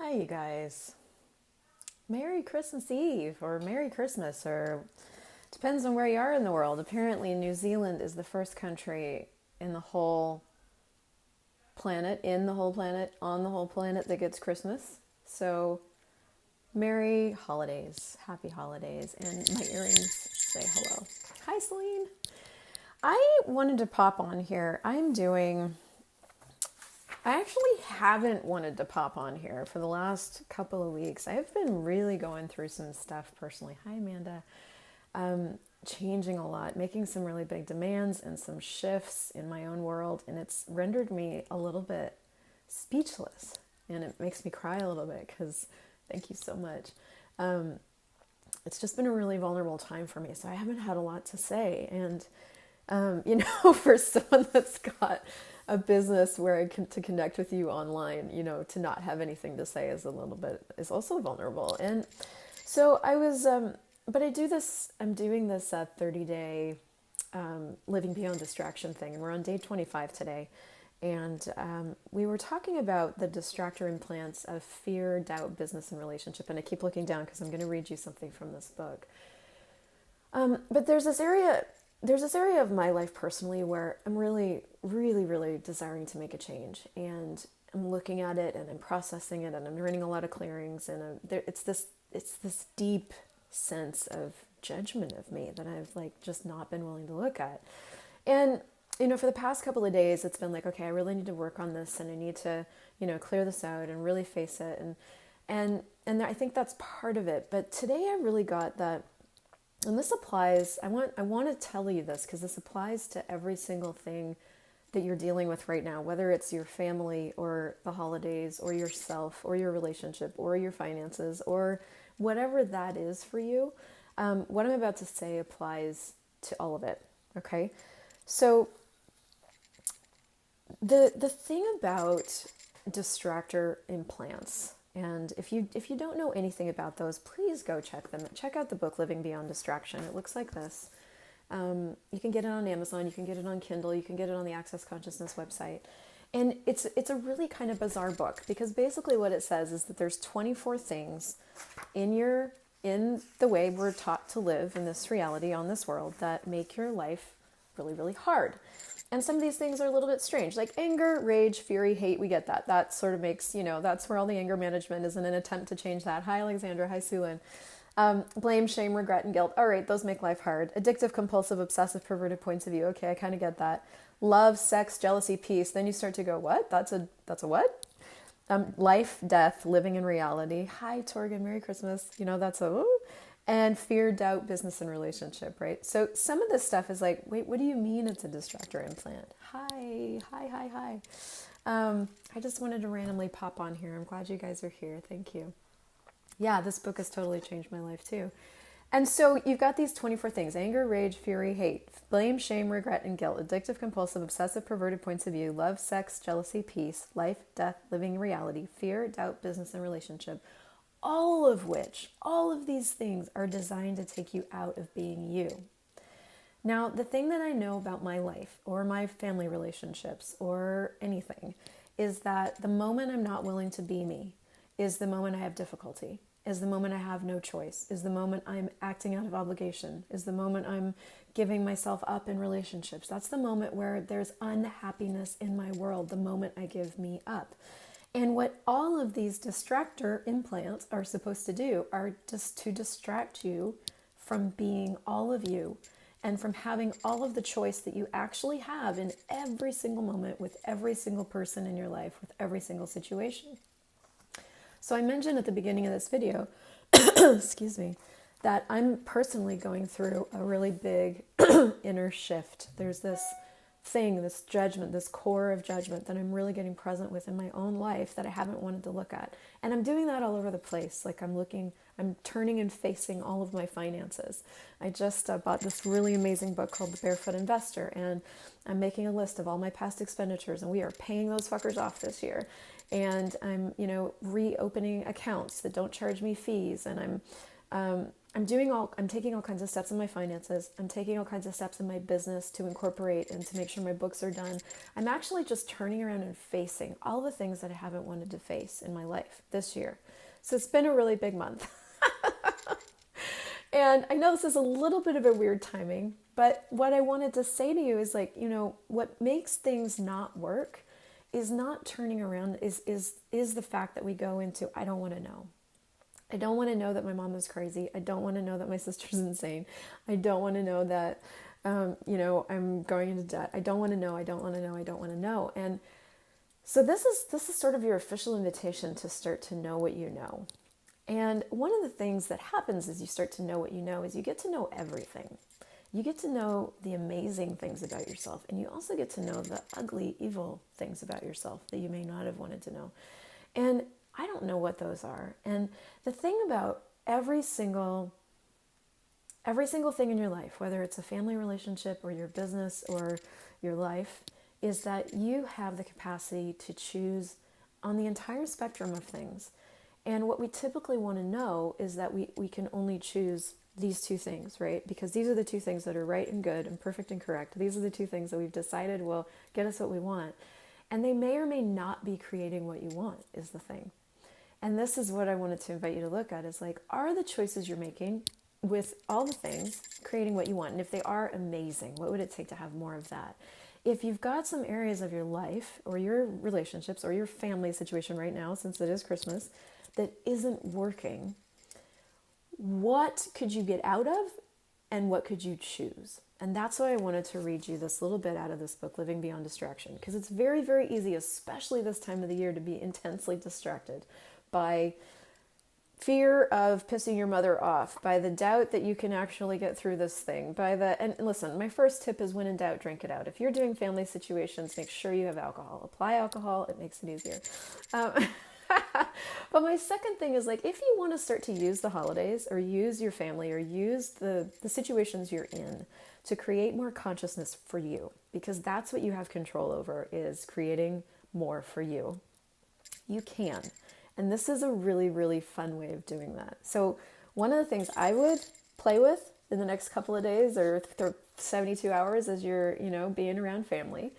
Hi, you guys. Merry Christmas Eve, or Merry Christmas, or depends on where you are in the world. Apparently, New Zealand is the first country in the whole planet, on the whole planet that gets Christmas. So, Merry holidays, happy holidays, and my earrings say hello. Hi, Celine. I wanted to pop on here. I actually haven't wanted to pop on here for the last couple of weeks. I've been really going through some stuff personally. Hi, Amanda. Changing a lot, making some really big demands and some shifts in my own world. And it's rendered me a little bit speechless. And it makes me cry a little bit because thank you so much. It's just been a really vulnerable time for me. So I haven't had a lot to say. And, for someone that's got a business where I can to connect with you online, to not have anything to say is also vulnerable. And so I was, but I'm doing this 30-day living beyond distraction thing. And we're on day 25 today. And we were talking about the distractor implants of fear, doubt, business, and relationship. And I keep looking down because I'm going to read you something from this book. But there's this area of my life personally where I'm really, really, really desiring to make a change, and I'm looking at it and I'm processing it and I'm running a lot of clearings, and it's this deep sense of judgment of me that I've just not been willing to look at. And for the past couple of days it's been like, okay, I really need to work on this, and I need to clear this out and really face it, and I think that's part of it. But today I really got that. And this applies, I want to tell you this because this applies to every single thing that you're dealing with right now, whether it's your family or the holidays or yourself or your relationship or your finances or whatever that is for you. What I'm about to say applies to all of it, okay? So the thing about distractor implants, and if you don't know anything about those, please go check them. Check out the book Living Beyond Distraction. It looks like this. You can get it on Amazon. You can get it on Kindle. You can get it on the Access Consciousness website. And it's a really kind of bizarre book because basically what it says is that there's 24 things in the way we're taught to live in this reality on this world that make your life really, really hard. And some of these things are a little bit strange, like anger, rage, fury, hate. We get that. That sort of makes, that's where all the anger management is in an attempt to change that. Hi, Alexandra. Hi, Sulin. Blame, shame, regret, and guilt. All right, those make life hard. Addictive, compulsive, obsessive, perverted points of view. Okay, I kind of get that. Love, sex, jealousy, peace. Then you start to go, what? That's a what? Life, death, living in reality. Hi, Torgan. Merry Christmas. That's a... Ooh. And fear, doubt, business, and relationship, right? So some of this stuff is like, wait, what do you mean it's a distractor implant? Hi. I just wanted to randomly pop on here. I'm glad you guys are here. Thank you. Yeah, this book has totally changed my life too. And so you've got these 24 things: anger, rage, fury, hate, blame, shame, regret, and guilt, addictive, compulsive, obsessive, perverted points of view, love, sex, jealousy, peace, life, death, living in reality, fear, doubt, business, and relationship. All of these things are designed to take you out of being you. Now, the thing that I know about my life or my family relationships or anything is that the moment I'm not willing to be me is the moment I have difficulty, is the moment I have no choice, is the moment I'm acting out of obligation, is the moment I'm giving myself up in relationships. That's the moment where there's unhappiness in my world, the moment I give me up. And what all of these distractor implants are supposed to do are just to distract you from being all of you and from having all of the choice that you actually have in every single moment with every single person in your life, with every single situation. So I mentioned at the beginning of this video, excuse me, that I'm personally going through a really big inner shift. There's this thing, this judgment, this core of judgment that I'm really getting present with in my own life that I haven't wanted to look at. And I'm doing that all over the place. Like I'm turning and facing all of my finances. I just bought this really amazing book called The Barefoot Investor, and I'm making a list of all my past expenditures, and we are paying those fuckers off this year. And I'm, reopening accounts that don't charge me fees, and I'm taking all kinds of steps in my finances. I'm taking all kinds of steps in my business to incorporate and to make sure my books are done. I'm actually just turning around and facing all the things that I haven't wanted to face in my life this year. So it's been a really big month. And I know this is a little bit of a weird timing, but what I wanted to say to you is like, what makes things not work is not turning around, is the fact that we go into, I don't want to know. I don't want to know that my mom is crazy. I don't want to know that my sister's insane. I don't want to know that, I'm going into debt. I don't want to know. I don't want to know. I don't want to know. And so this is sort of your official invitation to start to know what you know. And one of the things that happens as you start to know what you know is you get to know everything. You get to know the amazing things about yourself, and you also get to know the ugly, evil things about yourself that you may not have wanted to know. And I don't know what those are. And the thing about every single thing in your life, whether it's a family relationship or your business or your life, is that you have the capacity to choose on the entire spectrum of things. And what we typically want to know is that we can only choose these two things, right? Because these are the two things that are right and good and perfect and correct. These are the two things that we've decided will get us what we want. And they may or may not be creating what you want, is the thing. And this is what I wanted to invite you to look at, is like, are the choices you're making with all the things creating what you want? And if they are, amazing, what would it take to have more of that? If you've got some areas of your life or your relationships or your family situation right now, since it is Christmas, that isn't working, what could you get out of and what could you choose? And that's why I wanted to read you this little bit out of this book, Living Beyond Distraction, because it's very, very easy, especially this time of the year, to be intensely distracted by fear of pissing your mother off, by the doubt that you can actually get through this thing, and listen, my first tip is, when in doubt, drink it out. If you're doing family situations, make sure you have alcohol. Apply alcohol, it makes it easier. But my second thing is, like, if you want to start to use the holidays or use your family or use the situations you're in to create more consciousness for you, because that's what you have control over, is creating more for you. You can. And this is a really, really fun way of doing that. So one of the things I would play with in the next couple of days or 72 hours as you're, being around family,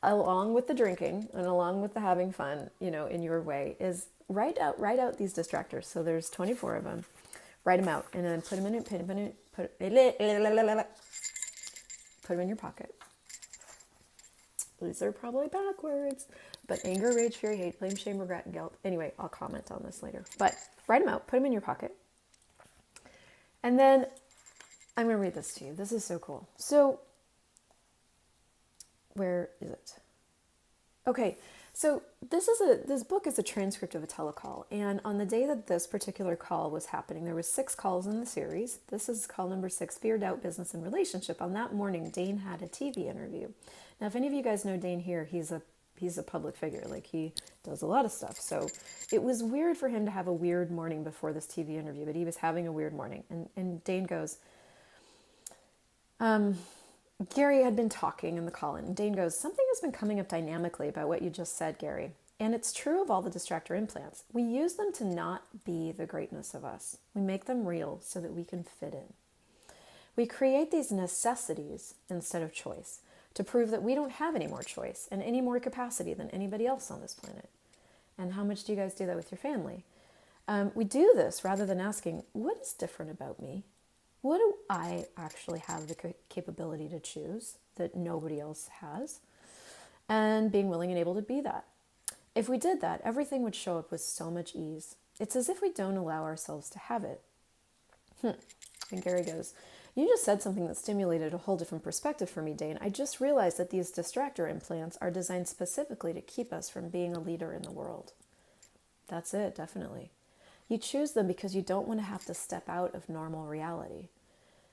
along with the drinking and along with the having fun, in your way, is write out these distractors. So there's 24 of them. Write them out and then put them in your pocket. These are probably backwards, but anger, rage, fear, hate, blame, shame, regret, and guilt. Anyway, I'll comment on this later. But write them out, put them in your pocket. And then I'm going to read this to you. This is so cool. So where is it? Okay, so this book is a transcript of a telecall, and on the day that this particular call was happening, there was 6 calls in the series. This is call number 6, Fear, Doubt, Business, and Relationship. On that morning, Dane had a TV interview. Now, if any of you guys know Dane here, he's a public figure. Like, he does a lot of stuff. So it was weird for him to have a weird morning before this TV interview, but he was having a weird morning. And Dane goes, Gary had been talking in the call, and Dane goes, something has been coming up dynamically about what you just said, Gary. And it's true of all the distractor implants. We use them to not be the greatness of us. We make them real so that we can fit in. We create these necessities instead of choice to prove that we don't have any more choice and any more capacity than anybody else on this planet. And how much do you guys do that with your family? We do this rather than asking, what is different about me? What do I actually have the capability to choose that nobody else has? And being willing and able to be that. If we did that, everything would show up with so much ease. It's as if we don't allow ourselves to have it. And Gary goes, you just said something that stimulated a whole different perspective for me, Dane. I just realized that these distractor implants are designed specifically to keep us from being a leader in the world. That's it, definitely. You choose them because you don't want to have to step out of normal reality.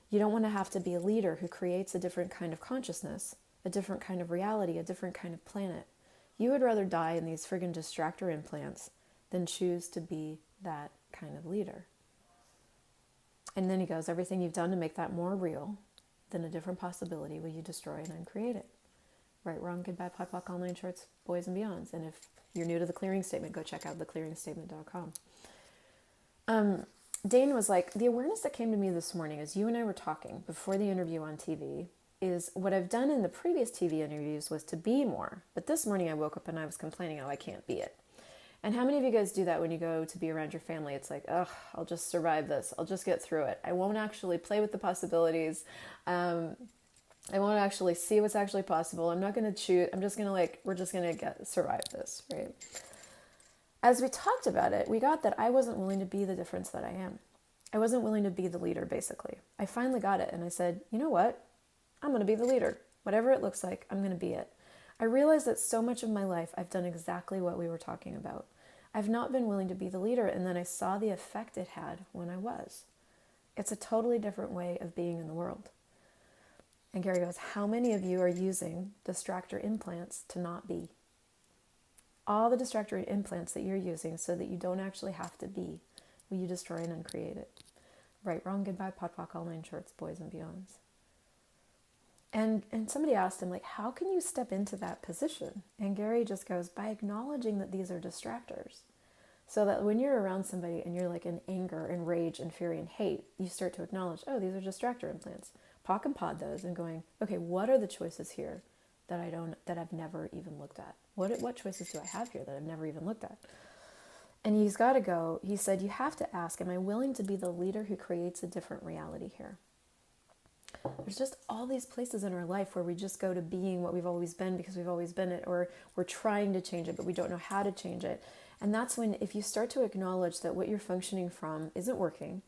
You don't want to have to be a leader who creates a different kind of consciousness, a different kind of reality, a different kind of planet. You would rather die in these friggin' distractor implants than choose to be that kind of leader. And then he goes, everything you've done to make that more real than a different possibility will you destroy and uncreate it. Right, wrong, goodbye, POC, online shorts, boys and beyonds. And if you're new to the clearing statement, go check out theclearingstatement.com. Dane was like, the awareness that came to me this morning as you and I were talking before the interview on TV is what I've done in the previous TV interviews was to be more. But this morning I woke up and I was complaining, oh, I can't be it. And how many of you guys do that when you go to be around your family? It's like, ugh, I'll just survive this. I'll just get through it. I won't actually play with the possibilities. I won't actually see what's actually possible. I'm not going to choose. I'm just going to we're just going to survive this, right? As we talked about it, we got that I wasn't willing to be the difference that I am. I wasn't willing to be the leader, basically. I finally got it, and I said, you know what? I'm going to be the leader. Whatever it looks like, I'm going to be it. I realized that so much of my life, I've done exactly what we were talking about. I've not been willing to be the leader, and then I saw the effect it had when I was. It's a totally different way of being in the world. And Gary goes, how many of you are using distractor implants to not be? All the distractor implants that you're using so that you don't actually have to be, will you destroy and uncreate it? Right, wrong, goodbye, pot, pock, all nine shorts, boys and beyonds. And somebody asked him, how can you step into that position? And Gary just goes, by acknowledging that these are distractors. So that when you're around somebody and you're in anger and rage and fury and hate, you start to acknowledge, oh, these are distractor implants. Pock and pod those and going, okay, what are the choices here that I've never even looked at? What choices do I have here that I've never even looked at? And he's got to go, he said, you have to ask, am I willing to be the leader who creates a different reality here? There's just all these places in our life where we just go to being what we've always been because we've always been it, or we're trying to change it, but we don't know how to change it. And that's when, if you start to acknowledge that what you're functioning from isn't working,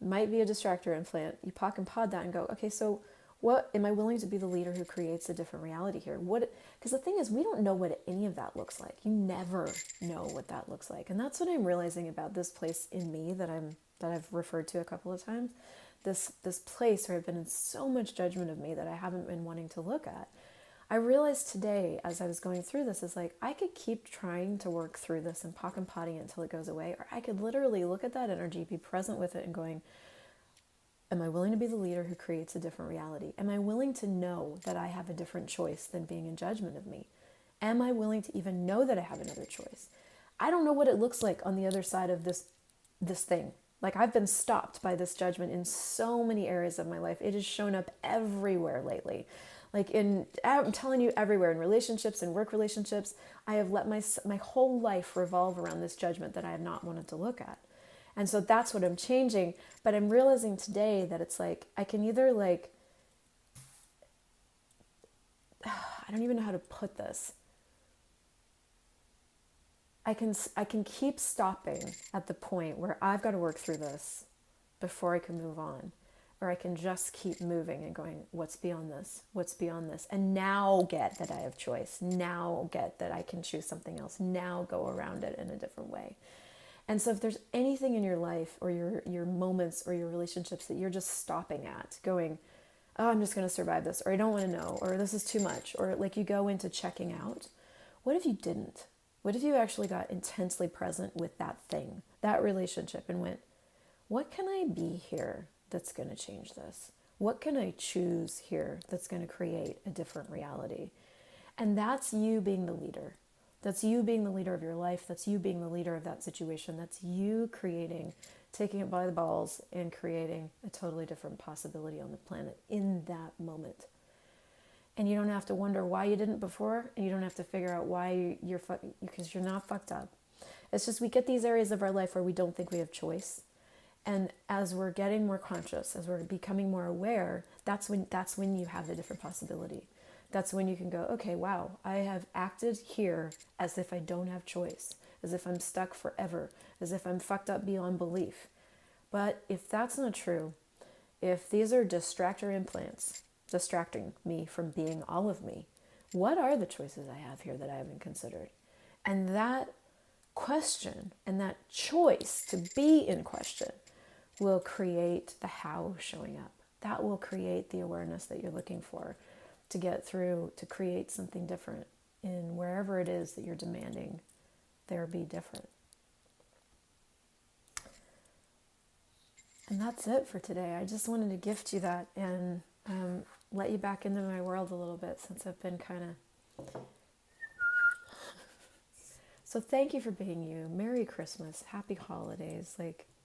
might be a distractor implant, you pock and pod that and go, okay, so what am I willing to be the leader who creates a different reality here? Because the thing is, we don't know what any of that looks like. You never know what that looks like. And that's what I'm realizing about this place in me that I've referred to a couple of times. This place where I've been in so much judgment of me that I haven't been wanting to look at. I realized today as I was going through this is I could keep trying to work through this and pock and potting it until it goes away, or I could literally look at that energy, be present with it and going, am I willing to be the leader who creates a different reality? Am I willing to know that I have a different choice than being in judgment of me? Am I willing to even know that I have another choice? I don't know what it looks like on the other side of this thing. I've been stopped by this judgment in so many areas of my life. It has shown up everywhere lately. I'm telling you, everywhere, in relationships and work relationships, I have let my whole life revolve around this judgment that I have not wanted to look at. And so that's what I'm changing. But I'm realizing today that it's I can either I don't even know how to put this. I can keep stopping at the point where I've got to work through this before I can move on. Or I can just keep moving and going, what's beyond this? What's beyond this? And now get that I have choice. Now get that I can choose something else. Now go around it in a different way. And so if there's anything in your life or your moments or your relationships that you're just stopping at, going, oh, I'm just going to survive this, or I don't want to know, or this is too much, or you go into checking out, what if you didn't? What if you actually got intensely present with that thing, that relationship, and went, what can I be here that's going to change this? What can I choose here that's going to create a different reality? And that's you being the leader. That's you being the leader of your life. That's you being the leader of that situation. That's you taking it by the balls and creating a totally different possibility on the planet in that moment. And you don't have to wonder why you didn't before, and you don't have to figure out why because you're not fucked up. It's just we get these areas of our life where we don't think we have choice. And as we're getting more conscious, as we're becoming more aware, that's when you have the different possibility. That's when you can go, okay, wow, I have acted here as if I don't have choice, as if I'm stuck forever, as if I'm fucked up beyond belief. But if that's not true, if these are distractor implants, distracting me from being all of me, what are the choices I have here that I haven't considered? And that question and that choice to be in question will create the how showing up. That will create the awareness that you're looking for to get through, to create something different in wherever it is that you're demanding there be different. And that's it for today. I just wanted to gift you that and let you back into my world a little bit since I've been kind of... So thank you for being you. Merry Christmas. Happy holidays.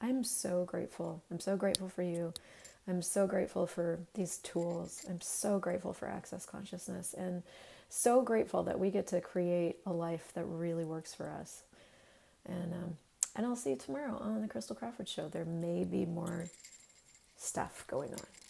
I'm so grateful. I'm so grateful for you. I'm so grateful for these tools. I'm so grateful for Access Consciousness, and so grateful that we get to create a life that really works for us. And I'll see you tomorrow on the Christel Crawford Show. There may be more stuff going on.